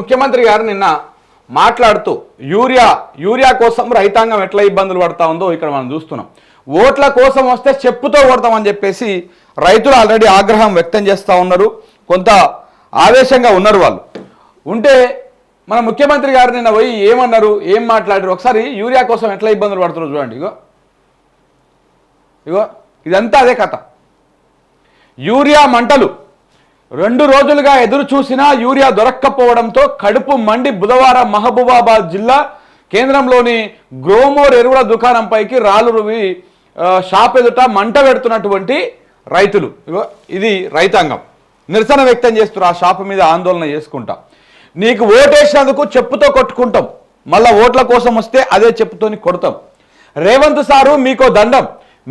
ముఖ్యమంత్రి గారు నిన్న మాట్లాడుతూ యూరియా కోసం రైతాంగం ఎట్లా ఇబ్బందులు పడతా ఉందో ఇక్కడ మనం చూస్తున్నాం. ఓట్ల కోసం వస్తే చెప్పుతో కొడతామని చెప్పేసి రైతులు ఆల్రెడీ ఆగ్రహం వ్యక్తం చేస్తూ ఉన్నారు. కొంత ఆవేశంగా ఉన్నారు వాళ్ళు. ఉంటే మన ముఖ్యమంత్రి గారు నిన్న పోయి ఏమన్నారు, ఏం మాట్లాడారు ఒకసారి యూరియా కోసం ఎట్లా ఇబ్బందులు పడుతున్నారు చూడండి. ఇగో ఇదంతా అదే కథ. యూరియా మంటలు 2 రోజులుగా ఎదురు చూసినా యూరియా దొరక్కపోవడంతో కడుపు మండి బుధవారం మహబూబాబాద్ జిల్లా కేంద్రంలోని గ్రోమోర్ ఎరువుల దుకాణంపైకి రాళ్ళు రువి షాప్ ఎదుట మంట పెడుతున్నటువంటి రైతులు. ఇది రైతాంగం నిరసన వ్యక్తం చేస్తున్నారు. ఆ షాపు మీద ఆందోళన చేసుకుంటా, నీకు ఓటేసినందుకు చెప్పుతో కొట్టుకుంటాం, మళ్ళా ఓట్ల కోసం వస్తే అదే చెప్పుతోని కొడతాం. రేవంత్ సారు మీకో దండం,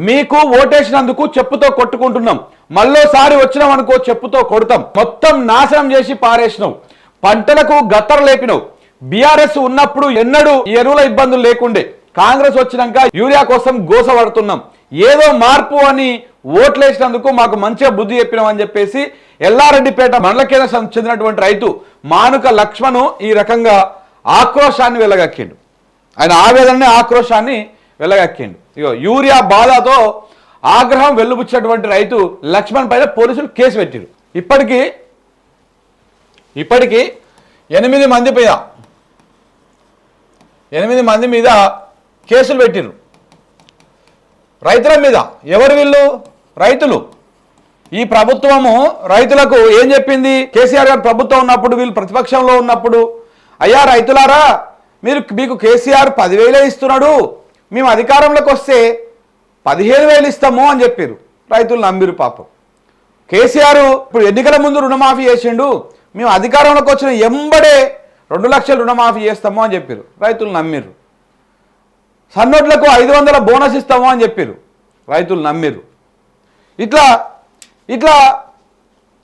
మీకు ఓటేసినందుకు చెప్పుతో కొట్టుకుంటున్నాం, మళ్ళోసారి వచ్చినాం అనుకో చెప్పుతో కొడతాం. మొత్తం నాశనం చేసి పారేసినావు, పంటలకు గత్తర లేపినావు. బీఆర్ఎస్ ఉన్నప్పుడు ఎన్నడూ ఎరువుల ఇబ్బందులు లేకుండే, కాంగ్రెస్ వచ్చినాక యూరియా కోసం గోసపడుతున్నాం. ఏదో మార్పు అని ఓట్లేసినందుకు మాకు మంచిగా బుద్ధి చెప్పినాం అని చెప్పేసి ఎల్లారెడ్డిపేట మండల కేంద్రం చెందినటువంటి రైతు మానుక లక్ష్మణ్ ఈ రకంగా ఆక్రోశాన్ని వెళ్ళగక్కిండు. ఆయన ఆవేదనని ఆక్రోశాన్ని వెళ్ళగక్కిండు. ఇగో యూరియా బాధతో ఆగ్రహం వెల్లుబుచ్చినటువంటి రైతు లక్ష్మణ్ పైన పోలీసులు కేసు పెట్టారు. ఇప్పటికీ 8 మంది మీద కేసులు పెట్టారు. రైతుల మీద. ఎవరు వీళ్ళు? రైతులు. ఈ ప్రభుత్వము రైతులకు ఏం చెప్పింది? కేసీఆర్ గారు ప్రభుత్వం ఉన్నప్పుడు, వీళ్ళు ప్రతిపక్షంలో ఉన్నప్పుడు, అయ్యా రైతులారా మీకు కేసీఆర్ 10,000 ఇస్తున్నాడు, మేము అధికారంలోకి వస్తే 15,000 ఇస్తాము అని చెప్పారు. రైతులు నమ్మిరు. పాపం కేసీఆర్ ఇప్పుడు ఎన్నికల ముందు రుణమాఫీ చేసిండు, మేము అధికారంలోకి వచ్చిన ఎంబడే 2 లక్షలు రుణమాఫీ చేస్తాము అని చెప్పారు. రైతులు నమ్మిరు. సన్నోట్లకు 500 బోనస్ ఇస్తాము అని చెప్పారు. రైతులు నమ్మిరు. ఇట్లా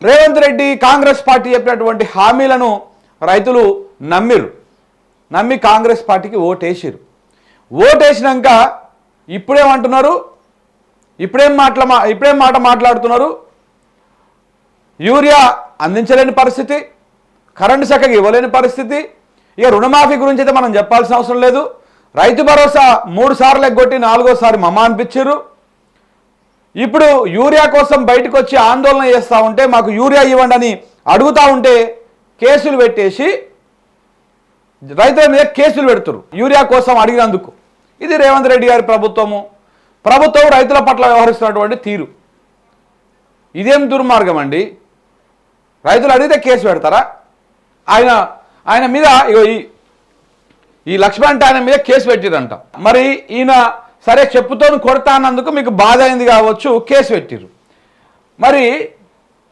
రేవంత్ రెడ్డి కాంగ్రెస్ పార్టీ చెప్పినటువంటి హామీలను రైతులు నమ్మి కాంగ్రెస్ పార్టీకి ఓటేసారు. ఓటేసినాక ఇప్పుడేమంటున్నారు? ఇప్పుడేం మాట మాట్లాడుతున్నారు? యూరియా అందించలేని పరిస్థితి, కరెంటు శాఖకి ఇవ్వలేని పరిస్థితి. ఇక రుణమాఫీ గురించి అయితే మనం చెప్పాల్సిన అవసరం లేదు. రైతు భరోసా 3 సార్లు ఎగ్గొట్టి 4వసారి మమ్మ అనిపించారు. ఇప్పుడు యూరియా కోసం బయటకు వచ్చి ఆందోళన చేస్తూ ఉంటే, మాకు యూరియా ఇవ్వండి అని అడుగుతూ ఉంటే కేసులు పెట్టేసి రైతుల మీద కేసులు పెడుతున్నారు యూరియా కోసం అడిగినందుకు. ఇది రేవంత్ రెడ్డి గారి ప్రభుత్వం రైతుల పట్ల వ్యవహరిస్తున్నటువంటి తీరు. ఇదేం దుర్మార్గం అండి? రైతులు అడిగితే కేసు పెడతారా? ఆయన మీద ఈ లక్ష్మణ్ అంటే ఆయన మీద కేసు పెట్టిరంట. మరి ఈయన సరే చెప్పుతో కొడతా అన్నందుకు మీకు బాధ అయింది కావచ్చు, కేసు పెట్టిరు. మరి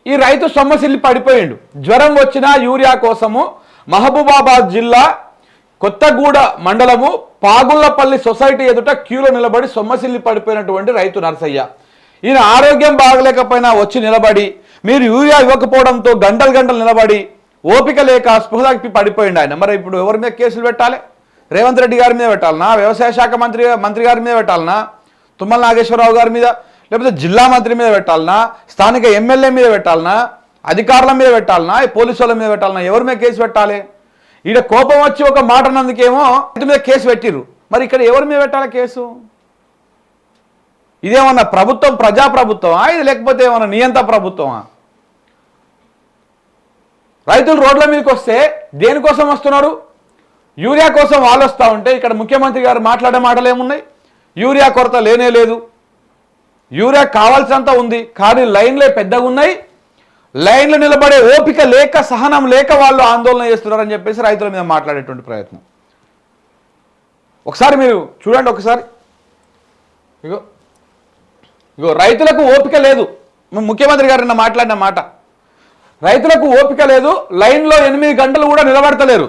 ఈ రైతు సొమ్మసిల్లి పడిపోయిండు. జ్వరం వచ్చిన యూరియా కోసము మహబూబాబాద్ జిల్లా కొత్తగూడ మండలము పాగుళ్లపల్లి సొసైటీ ఎదుట క్యూలో నిలబడి సొమ్మసిల్లి పడిపోయినటువంటి రైతు నర్సయ్య. ఈయన ఆరోగ్యం బాగలేకపోయినా వచ్చి నిలబడి, మీరు యూరియా ఇవ్వకపోవడంతో గంటలు నిలబడి ఓపిక లేక స్పృహ తప్పి పడిపోయిండు ఆయన. మరి ఇప్పుడు ఎవరి మీద కేసులు పెట్టాలి? రేవంత్ రెడ్డి గారి మీద పెట్టాలనా? వ్యవసాయ శాఖ మంత్రి గారి మీద పెట్టాలనా? తుమ్మల నాగేశ్వరరావు గారి మీద, లేకపోతే జిల్లా మంత్రి మీద పెట్టాలనా? స్థానిక ఎమ్మెల్యే మీద పెట్టాలనా? అధికారుల మీద పెట్టాలనా? పోలీసు వాళ్ళ మీద పెట్టాలనా? ఎవరి మీద కేసు పెట్టాలి? ఈడ కోపం వచ్చి ఒక మాట అన్నందుకేమో రైతు మీద కేసు పెట్టిరు. మరి ఇక్కడ ఎవరి మీద పెట్టాలి కేసు? ఇదేమన్నా ప్రభుత్వం ప్రజాప్రభుత్వమా? ఇది లేకపోతే ఏమన్నా నియంత ప్రభుత్వమా? రైతులు రోడ్ల మీదకి వస్తే దేనికోసం వస్తున్నారు? యూరియా కోసం వాళ్ళు వస్తూ ఉంటే ఇక్కడ ముఖ్యమంత్రి గారు మాట్లాడే మాటలు ఏమున్నాయి? యూరియా కొరత లేనే లేదు, యూరియా కావాల్సినంత ఉంది, కానీ లైన్లే పెద్దగా ఉన్నాయి, లైన్లు నిలబడే ఓపిక లేక, సహనం లేక వాళ్ళు ఆందోళన చేస్తున్నారని చెప్పేసి రైతుల మీద మాట్లాడేటువంటి ప్రయత్నం. ఒకసారి మీరు చూడండి. ఒకసారి ఇగో రైతులకు ఓపిక లేదు. ముఖ్యమంత్రి గారు మాట్లాడిన మాట, రైతులకు ఓపిక లేదు, లైన్లో 8 గంటలు కూడా నిలబడతలేరు.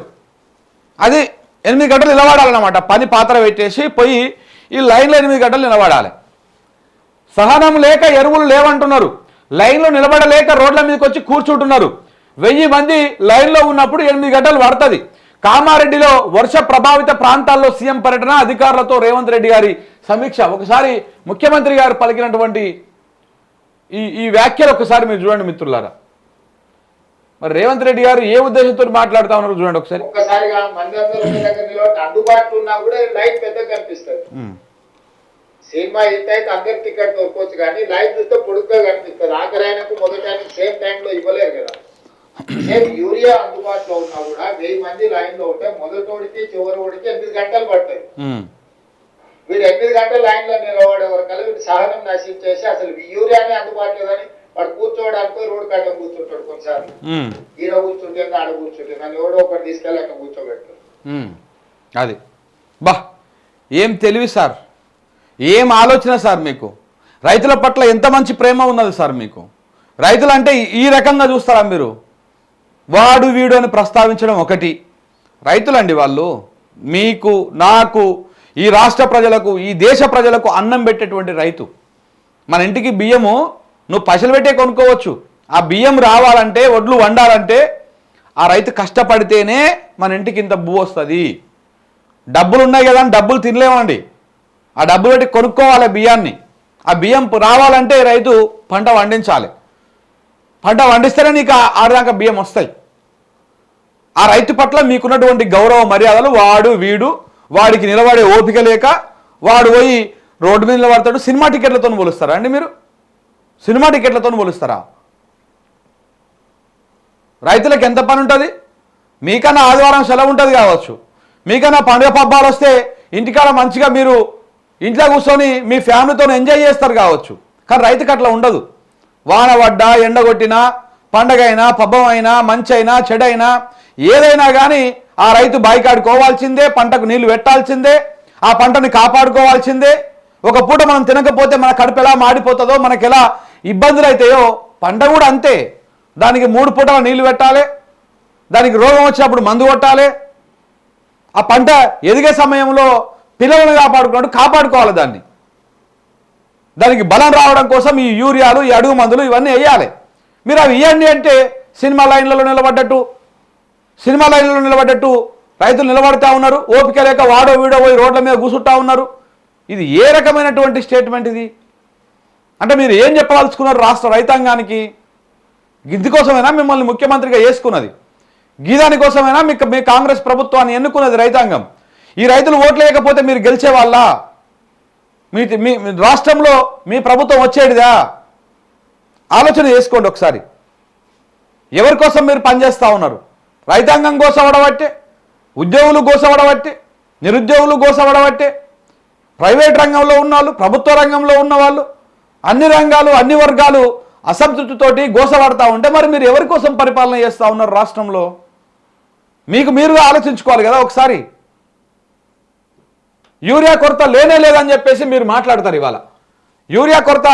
అది 8 గంటలు నిలబడాలన్నమాట. పని పాత్ర పెట్టేసి పోయి ఈ లైన్లో 8 గంటలు నిలబడాలి. సహనం లేక ఎరువులు లేవంటున్నారు, లైన్లో నిలబడలేక రోడ్ల మీదకి వచ్చి కూర్చుంటున్నారు. 1000 మంది లైన్లో ఉన్నప్పుడు 8 గంటలు పడుతుంది. కామారెడ్డిలో వర్ష ప్రభావిత ప్రాంతాల్లో సీఎం పర్యటన, అధికారులతో రేవంత్ రెడ్డి గారి సమీక్ష. ఒకసారి ముఖ్యమంత్రి గారు పలికినటువంటి ఈ వ్యాఖ్యలు ఒకసారి మీరు చూడండి మిత్రులారా. మరి రేవంత్ రెడ్డి గారు ఏ ఉద్దేశంతో మాట్లాడుతా ఉన్నారు చూడండి ఒకసారి. ఒక్కసారిగా మంది అందరూ దగ్గర నిలబడి అందుబాటులో ఉన్నా కూడా లైవ్ పెద్దగా కనిపిస్తుంది. సినిమా హిట్ అయితే అందరు టికెట్ దొరకవచ్చు కానీ లైవ్ చూస్తే పొడుగ్గా కనిపిస్తుంది. ఆఖరి ఆయనకు మొదటి ఆయనకు సేమ్ టైంలో ఇవ్వలేరు కదా. సేమ్ యూరియా అందుబాటులో ఉన్నా కూడా 1000 మంది లైన్ లో ఉంటే మొదటోడికి చివరోడికి 8 గంటలు పడతాయి. వీడు 8 గంటల లైన్ లో నిలబడే వరకల్లా వీడు సహనం నశించేసి అసలు యూరియానే అందుబాటులో కానీ వాడు కూర్చోవడానికి రోడ్డు కట్ట కూర్చుంటాడు. కొన్నిసార్లు ఈడ కూర్చుంటే ఆడ కూర్చుంటే నన్ను ఎవడో ఒకటి తీసుకెళ్ళి అక్కడ కూర్చోబెడతారు. అది బా ఏం తెలివి సార్, ఏం ఆలోచన సార్ మీకు. రైతుల పట్ల ఎంత మంచి ప్రేమ ఉన్నది సార్ మీకు. రైతులు అంటే ఈ రకంగా చూస్తారా మీరు? వాడు వీడు అని ప్రస్తావించడం ఒకటి. రైతులండి వాళ్ళు. మీకు నాకు ఈ రాష్ట్ర ప్రజలకు ఈ దేశ ప్రజలకు అన్నం పెట్టేటువంటి రైతు. మన ఇంటికి బియ్యము నువ్వు పైసలు పెట్టే కొనుక్కోవచ్చు. ఆ బియ్యం రావాలంటే వడ్లు వండాలంటే ఆ రైతు కష్టపడితేనే మన ఇంటికి ఇంత బూ వస్తుంది. డబ్బులు ఉన్నాయి కదా అని డబ్బులు తినలేమండి. ఆ డబ్బులు పెట్టి కొనుక్కోవాలి బియ్యాన్ని. ఆ బియ్యం రావాలంటే రైతు పంట వండించాలి. పంట వండిస్తేనే నీకు ఆడదాకా బియ్యం వస్తాయి. ఆ రైతు పట్ల మీకున్నటువంటి గౌరవ మర్యాదలు వాడు వీడు వాడికి నిలబడే ఓపిక లేక వాడు పోయి రోడ్డు మీద నిలబడతాడు. సినిమా టికెట్లతో పోలుస్తారా అండి మీరు? సినిమా టికెట్లతో పోలుస్తారా? రైతులకు ఎంత పని ఉంటుంది? మీకన్నా ఆదివారం సెలవు ఉంటుంది కావచ్చు, మీకన్నా పండుగ పబ్బాలు వస్తే ఇంటికాడ మంచిగా మీరు ఇంట్లో కూర్చొని మీ ఫ్యామిలీతో ఎంజాయ్ చేస్తారు కావచ్చు. కానీ రైతుకి అట్లా ఉండదు. వాన పడ్డా ఎండగొట్టినా పండగ అయినా పబ్బం అయినా మంచి అయినా చెడైనా ఏదైనా కానీ ఆ రైతు బాయికాడుకోవాల్సిందే, పంటకు నీళ్లు పెట్టాల్సిందే, ఆ పంటని కాపాడుకోవాల్సిందే. ఒక పూట మనం తినకపోతే మన కడుపు ఎలా మాడిపోతుందో, మనకు ఎలా ఇబ్బందులు అవుతాయో పంట కూడా అంతే. దానికి 3 పూటల నీళ్లు పెట్టాలి, దానికి రోగం వచ్చినప్పుడు మందు కొట్టాలి. ఆ పంట ఎదిగే సమయంలో పిల్లలను కాపాడుకోవాలి. దానికి బలం రావడం కోసం ఈ యూరియాలు ఈ అడుగు మందులు ఇవన్నీ వేయాలి. మీరు అవి ఇవ్వండి అంటే సినిమా లైన్లలో నిలబడ్డట్టు రైతులు నిలబడతా ఉన్నారు. ఓపిక లేక వాడో వీడో పోయి రోడ్ల మీద కూసుంటా ఉన్నారు. ఇది ఏ రకమైనటువంటి స్టేట్మెంట్ ఇది? అంటే మీరు ఏం చెప్పదలుచుకున్నారు రాష్ట్ర రైతాంగానికి? ఇందుకోసమైనా మిమ్మల్ని ముఖ్యమంత్రిగా చేసుకున్నది? గీదానికోసమైనా మీ కాంగ్రెస్ ప్రభుత్వాన్ని ఎన్నుకున్నది రైతాంగం? ఈ రైతులు ఓట్లు వేయకపోతే మీరు గెలిచే వాళ్ళ? మీ రాష్ట్రంలో మీ ప్రభుత్వం వచ్చేటిదా? ఆలోచన చేసుకోండి ఒకసారి. ఎవరి కోసం మీరు పనిచేస్తూ ఉన్నారు? రైతాంగం గోసవడబట్టే, ఉద్యోగులు గోసవడబట్టే, నిరుద్యోగులు గోసవడబట్టే, ప్రైవేట్ రంగంలో ఉన్న వాళ్ళు, ప్రభుత్వ రంగంలో ఉన్న వాళ్ళు, అన్ని రంగాలు అన్ని వర్గాలు అసంతృప్తితోటి గోసపడతా ఉంటే మరి మీరు ఎవరి కోసం పరిపాలన చేస్తూ ఉన్నారు రాష్ట్రంలో? మీరుగా ఆలోచించుకోవాలి కదా ఒకసారి. యూరియా కొరత లేనే లేదని చెప్పేసి మీరు మాట్లాడతారు. ఇవాళ యూరియా కొరత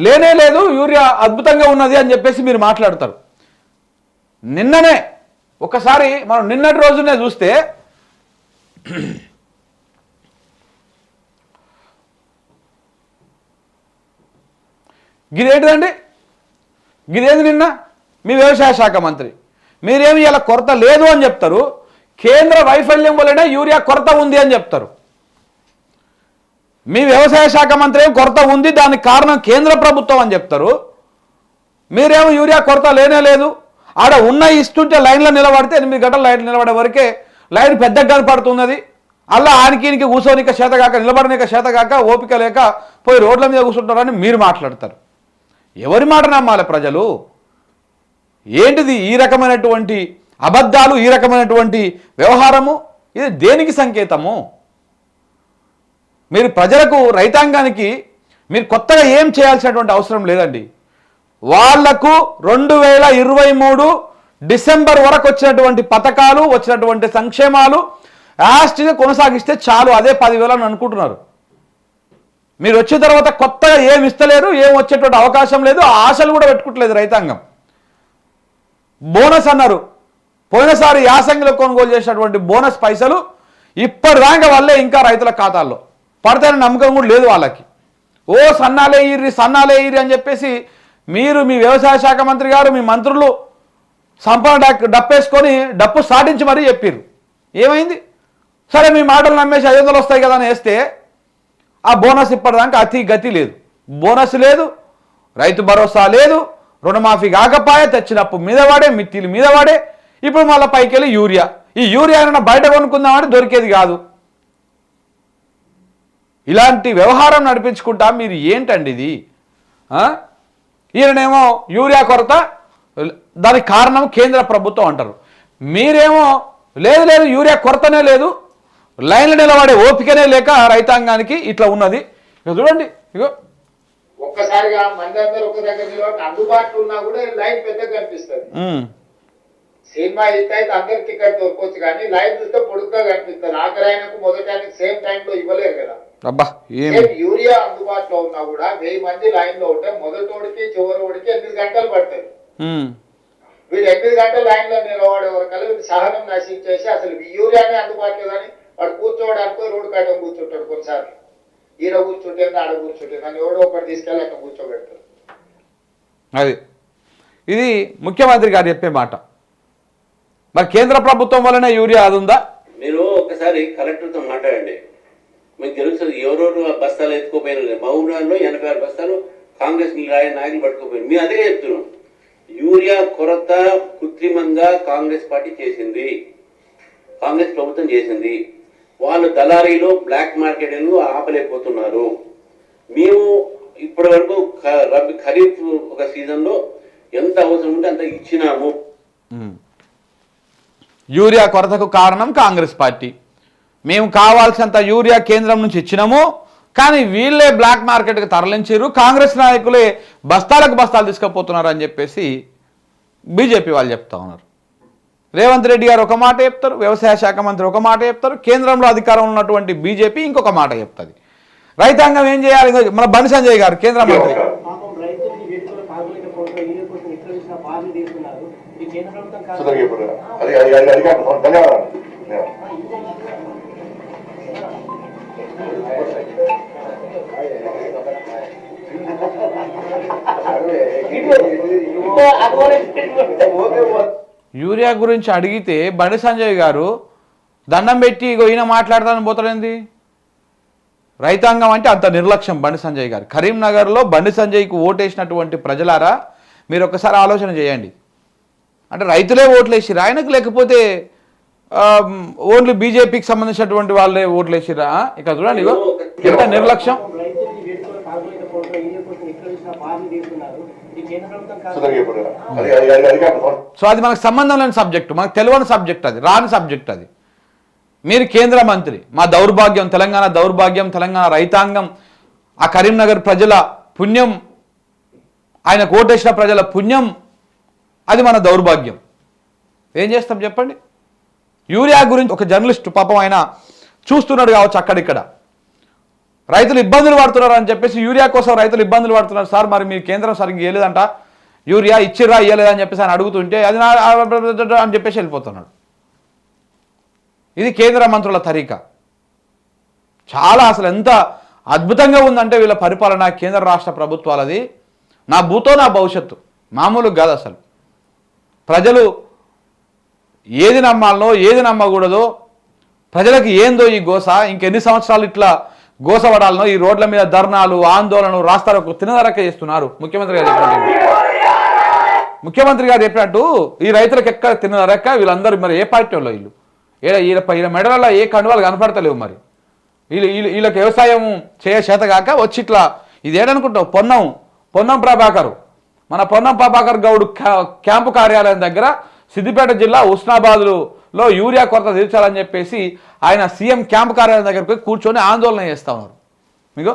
లేనే లేదు, యూరియా అద్భుతంగా ఉన్నది అని చెప్పేసి మీరు మాట్లాడతారు. నిన్ననే ఒకసారి మనం నిన్నటి రోజునే చూస్తే గిదేంటిదండి? గిదేంది నిన్న మీ వ్యవసాయ శాఖ మంత్రి మీరేమి ఇలా కొరత లేదు అని చెప్తారు. కేంద్ర వైఫల్యం వల్లనే యూరియా కొరత ఉంది అని చెప్తారు. మీ వ్యవసాయ శాఖ మంత్రి ఏం కొరత ఉంది, దానికి కారణం కేంద్ర ప్రభుత్వం అని చెప్తారు. మీరేమో యూరియా కొరత లేనే లేదు, ఆడ ఉన్న ఇస్తుంటే లైన్లో నిలబడితే 8 గంటల లైన్ నిలబడే వరకే లైన్ పెద్దగా కనపడుతున్నది. అలా ఆనికి కూర్చోనిక చేతగాక నిలబడనిక చేతగాక ఓపిక లేక పోయి రోడ్ల మీద కూర్చుంటారని మీరు మాట్లాడతారు. ఎవరి మాట నమ్మాలి ప్రజలు? ఏంటిది ఈ రకమైనటువంటి అబద్ధాలు, ఈ రకమైనటువంటి వ్యవహారము? ఇది దేనికి సంకేతము? మీరు ప్రజలకు రైతాంగానికి మీరు కొత్తగా ఏం చేయాల్సినటువంటి అవసరం లేదండి. వాళ్లకు 2023 డిసెంబర్ వరకు వచ్చినటువంటి పథకాలు, వచ్చినటువంటి సంక్షేమాలు యాస్టిగా కొనసాగిస్తే చాలు. అదే 10,000 అని అనుకుంటున్నారు. మీరు వచ్చిన తర్వాత కొత్తగా ఏం ఇస్తలేరు, ఏం వచ్చేటువంటి అవకాశం లేదు, ఆశలు కూడా పెట్టుకోవట్లేదు రైతాంగం. బోనస్ అన్నారు, పోయినసారి యాసంగిలో కొనుగోలు చేసినటువంటి బోనస్ పైసలు ఇప్పటిదాకా వల్లే ఇంకా రైతుల ఖాతాల్లో పడతాయని నమ్మకం కూడా లేదు వాళ్ళకి. ఓ సన్నాలే ఇర్రి అని చెప్పేసి మీరు మీ వ్యవసాయ శాఖ మంత్రి గారు మీ మంత్రులు సంపద డప్పేసుకొని డప్పు సాటించి మరీ చెప్పారు. ఏమైంది? సరే మీ మాటలు నమ్మేసి 500 వస్తాయి కదా అని వేస్తే ఆ బోనస్ ఇప్పటిదాకా అతి గతి లేదు. బోనస్ లేదు, రైతు భరోసా లేదు, రుణమాఫీ కాకపాయే, తెచ్చిన అప్పు మీద వాడే, మిత్తిలు మీద వాడే, ఇప్పుడు మళ్ళీ పైకి వెళ్ళి యూరియా. ఈ యూరియా అయినా బయట కొనుక్కుందామంటే దొరికేది కాదు. ఇలాంటి వ్యవహారం నడిపించుకుంటా మీరు ఏంటండి ఇది? ఈయననేమో యూరియా కొరత, దానికి కారణం కేంద్ర ప్రభుత్వం అంటారు. మీరేమో లేదు లేదు యూరియా కొరతనే లేదు, లైన్లో నిలబడే ఓపికనే లేక రైతాంగానికి ఇట్లా ఉన్నది. ఇక చూడండి, ఇగో ఒక్కసారిగా మంది అందరూ ఒక దగ్గర అందుబాటులో ఉన్నా కూడా లైన్ పెద్దగా కనిపిస్తుంది. సినిమా హిట్ అయితే అందరికి టికెట్ దొరకొచ్చు, కానీ లైన్ చూస్తే పొడుగ్గా కనిపిస్తుంది. ఆఖరి ఆయనకు మొదటి ఆయనకు సేమ్ టైంలో ఇవ్వలేరు కదా. యూరియా అందుబాటులో ఉన్నా కూడా 1000 మంది లైన్ లో ఉంటే మొదటోడికి చివరోడికి 8 గంటలు పడుతుంది. వీడు 8 గంటల లైన్ లో నిలబడే వరకల్లా వీడు సహనం నశించేసి అసలు యూరియానే అందుబాటులో కానీ వాడు కూర్చోవడానికి రోడ్డు కాడ కూర్చుంటాడు. కొన్నిసార్లు ఈడ కూర్చుంటే ఆడ కూర్చుంటే నన్ను ఎవడో ఒకటి తీసుకెళ్ళి అక్కడ కూర్చోబెడతారు. అది ఇది ముఖ్యమంత్రి గారు చెప్పే మాట. మరి కేంద్ర ప్రభుత్వం వల్లనే యూరియా అది ఉందా? మీరు ఒకసారి కలెక్టర్తో మాట్లాడండి, మీకు తెలుస్తుంది ఎవరెవరు బస్తాలు ఎత్తుకోపోయినారు. మా ఊళ్ళో 86 బస్తాలు కాంగ్రెస్ నాయకులు పట్టుకోపోయారు. మేము అదే చెప్తున్నాం, యూరియా కొరత కృత్రిమంగా కాంగ్రెస్ పార్టీ చేసింది, కాంగ్రెస్ ప్రభుత్వం చేసింది. వాళ్ళు దళారీలు బ్లాక్ మార్కెట్లు ఆపలేకపోతున్నారు. మేము ఇప్పటి వరకు ఖరీఫ్ ఒక సీజన్లో ఎంత అవసరం ఉంటే అంత ఇచ్చినాము. యూరియా కొరతకు కారణం కాంగ్రెస్ పార్టీ. మేము కావాల్సినంత యూరియా కేంద్రం నుంచి ఇచ్చినాము, కానీ వీళ్ళే బ్లాక్ మార్కెట్కి తరలించారు, కాంగ్రెస్ నాయకులే బస్తాలకు బస్తాలు తీసుకుపోతున్నారు అని చెప్పేసి బీజేపీ వాళ్ళు చెప్తా ఉన్నారు. రేవంత్ రెడ్డి గారు ఒక మాట చెప్తారు, వ్యవసాయ శాఖ మంత్రి ఒక మాట చెప్తారు, కేంద్రంలో అధికారంలో ఉన్నటువంటి బీజేపీ ఇంకొక మాట చెప్తుంది. రైతాంగం ఏం చేయాలి? మన బండి సంజయ్ గారు కేంద్ర మంత్రి యూరియా గురించి అడిగితే బండి సంజయ్ గారు దండం పెట్టి ఈయన మాట్లాడతానని పోతాడేంది? రైతాంగం అంటే అంత నిర్లక్ష్యం బండి సంజయ్ గారు. కరీంనగర్లో బండి సంజయ్కి ఓటేసినటువంటి ప్రజలారా మీరు ఒకసారి ఆలోచన చేయండి. అంటే రైతులే ఓట్లు వేసిరా ఆయనకు, లేకపోతే ఓన్లీ బీజేపీకి సంబంధించినటువంటి వాళ్ళే ఓట్లు వేసిరా? ఇక చూడండి, ఇగో ఎంత నిర్లక్ష్యం. సో అది మనకు సంబంధం లేని సబ్జెక్టు, మనకు తెలియని సబ్జెక్ట్, అది రాని సబ్జెక్ట్. అది మీరు కేంద్ర మంత్రి, మా దౌర్భాగ్యం, తెలంగాణ దౌర్భాగ్యం, తెలంగాణ రైతాంగం, ఆ కరీంనగర్ ప్రజల పుణ్యం, ఆయన కోటేశ్వర ప్రజల పుణ్యం, అది మన దౌర్భాగ్యం. ఏం చేస్తాం చెప్పండి? యూరియా గురించి ఒక జర్నలిస్ట్ పాపం ఆయన చూస్తున్నాడు కావచ్చు అక్కడిక్కడ, రైతులు ఇబ్బందులు పడుతున్నారు అని చెప్పేసి యూరియా కోసం రైతులు ఇబ్బందులు పడుతున్నారు సార్, మరి మీ కేంద్రం సరిగ్గా ఇవ్వలేదంట, యూరియా ఇచ్చిర్రా ఇవ్వలేదని చెప్పేసి ఆయన అడుగుతుంటే అది అని చెప్పేసి వెళ్ళిపోతున్నాడు. ఇది కేంద్ర మంత్రుల తరీకా. చాలా అసలు ఎంత అద్భుతంగా ఉందంటే వీళ్ళ పరిపాలన, కేంద్ర రాష్ట్ర ప్రభుత్వాలది. నా భూతో నా భవిష్యత్తు మామూలు కాదు అసలు. ప్రజలు ఏది నమ్మాలనో ఏది నమ్మకూడదో, ప్రజలకు ఏందో ఈ గోస, ఇంకెన్ని సంవత్సరాలు ఇట్లా గోసపడాలనో, ఈ రోడ్ల మీద ధర్నాలు, ఆందోళనలు, రాస్తారోకో తినదరక్క చేస్తున్నారు. ముఖ్యమంత్రి గారు చెప్పినట్టు ఈ రైతులకు ఎక్కడ తినదరక్క, వీళ్ళందరూ మరి ఏ పార్టీ వాళ్ళు వీళ్ళు? వీళ్ళ మెడలలో ఏ కండువాలు కనపడతలేవు. మరి వీళ్ళకి వ్యవసాయం చేతగాక వచ్చి ఇట్లా ఇదేడనుకుంటావు పొన్నం ప్రభాకర్, మన పొన్నం ప్రభాకర్ గౌడ్ క్యాంపు కార్యాలయం దగ్గర సిద్దిపేట జిల్లా హుస్నాబాద్లో యూరియా కొరత తీర్చాలని చెప్పేసి ఆయన సీఎం క్యాంపు కార్యాలయం దగ్గరకు పోయి కూర్చొని ఆందోళన చేస్తూ ఉన్నారు. మీకు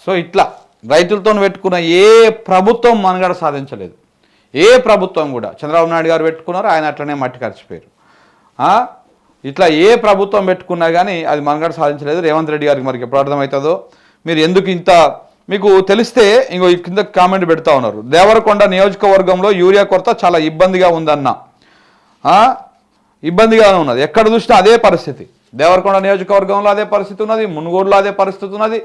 సో ఇట్లా రైతులతో పెట్టుకున్న ఏ ప్రభుత్వం మనుగడ సాధించలేదు. ఏ ప్రభుత్వం కూడా. చంద్రబాబు నాయుడు గారు పెట్టుకున్నారు, ఆయన అట్లనే మట్టి ఖర్చిపోయారు. ఇట్లా ఏ ప్రభుత్వం పెట్టుకున్నా కానీ అది మనుగడ సాధించలేదు. రేవంత్ రెడ్డి గారికి మరి ఎప్పుడు అర్థమవుతుందో. మీరు ఎందుకు ఇంత మీకు తెలిస్తే ఇంకో కింద కామెంట్ పెడతా ఉన్నారు. దేవరకొండ నియోజకవర్గంలో యూరియా కొరత చాలా ఇబ్బందిగా ఉందన్న. ఇబ్బందిగానే ఉన్నది. ఎక్కడ చూసినా అదే పరిస్థితి. దేవరకొండ నియోజకవర్గంలో అదే పరిస్థితి ఉన్నది, మునుగోడులో అదే పరిస్థితి ఉన్నది.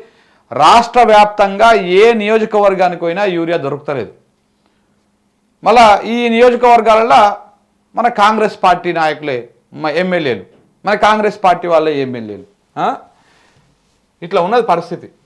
రాష్ట్ర వ్యాప్తంగా ఏ నియోజకవర్గానికి పోయినా యూరియా దొరుకుతలేదు. మళ్ళా ఈ నియోజకవర్గాలలో మన కాంగ్రెస్ పార్టీ నాయకులే ఎమ్మెల్యేలు, మన కాంగ్రెస్ పార్టీ వాళ్ళే ఎమ్మెల్యేలు. ఇట్లా ఉన్నది పరిస్థితి.